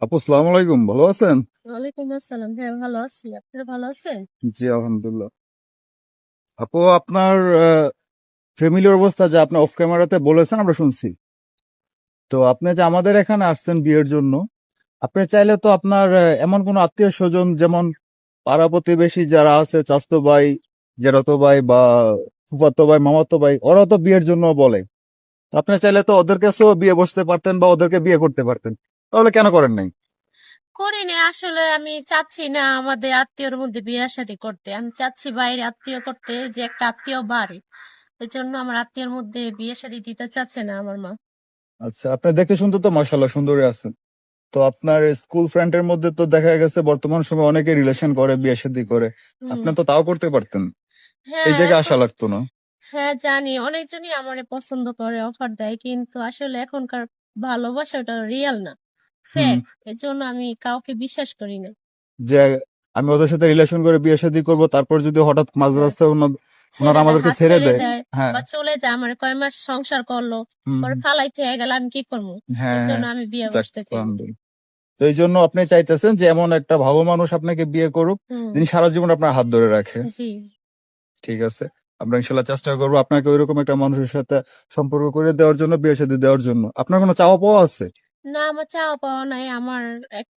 আপু সালাম আলাইকুম, ভালো আছেন? ওয়ালাইকুম আসসালাম। হ্যাঁ, ভালো আছি। আপনারা ভালো আছেন? জি আলহামদুলিল্লাহ। আপু আপনার ফ্যামিলির অবস্থা যে আপনি অফ ক্যামেরাতে বলেছেন আমরা শুনছি। তো আপনি যে আমাদের এখানে আসছেন বিয়ের জন্য, আপনি চাইলে তো আপনার এমন কোন আত্মীয় স্বজন যেমন পাড়া প্রতিবেশী যারা আছে, চাচতো ভাই, জেঠাতো ভাই বা ফুফাতো ভাই, মামাতো ভাই, ওরা তো বিয়ের জন্য বলে। তো আপনি চাইলে তো ওদের কাছেও বিয়ে বসতে পারতেন বা ওদেরকে বিয়ে করতে পারতেন, তাহলে কেন করেন নাই? করিনি, আসলে আমি চাচ্ছি না আমাদের আত্মীয়র মধ্যে বিয়ে শাদী করতে। আমি চাচ্ছি বাইরে আত্মীয় করতে, যে একটা আত্মীয় বাড়ি। এই জন্য আমার আত্মীয়র মধ্যে বিয়ে শাদী দিতে চাচ্ছে না আমার মা। আচ্ছা, আপনি দেখতে শুনতে তো মাশাল্লাহ সুন্দরী আছেন। তো আপনার স্কুল ফ্রেন্ডের মধ্যে তো দেখা গেছে বর্তমান সময় অনেকে রিলেশন করে, বিয়ে শাদী করে। হুম। আপনি তো তাও করতে পারতেন, এই হ্যাঁ, জায়গায় আসা এখন লাগতো না। হ্যাঁ জানি অনেকজনই আমারে পছন্দ করে, অফার দেয়, কিন্তু আসলে এখনকার ভালোবাসা ওটা রিয়েল না, হুম। ফেক। এই জন্য আমি কাউকে বিশ্বাস করি না। যে আমি ওদের সাথে রিলেশন করে বিয়ে শাদী করবো, তারপর যদি হঠাৎ মাঝ হ্যাঁ, রাস্তায় ওনারা ছেড়ে দেয়, আমাদেরকে হাত ছেড়ে ছেড়ে দেয়। দেয় হ্যাঁ। বা চলে যায়, আমার কয় মাস সংসার করলো, হুম। পরে ফালাই থেকে গেলে আমি কি করবো? হ্যাঁ এই জন্য হ্যাঁ। আমি বিয়ে যাক, বসতে চাই না। আলহামদুলিল্লাহ। তো এই জন্য আপনি চাইতেছেন যে এমন একটা ভালো মানুষ আপনাকে বিয়ে করুক, হুম। যিনি সারা জীবন আপনার হাত ধরে রাখে। জি। ঠিক আছে, আমরা ইনশাল্লাহ চেষ্টা করবো আপনাকে ওইরকম একটা মানুষের সাথে সম্পর্ক করে দেওয়ার জন্য, বিয়ে শাদী দেওয়ার জন্য। আপনার কোনো চাওয়া পাওয়া আছে? না, আমার চাওয়া পাওয়া নাই। আমার এক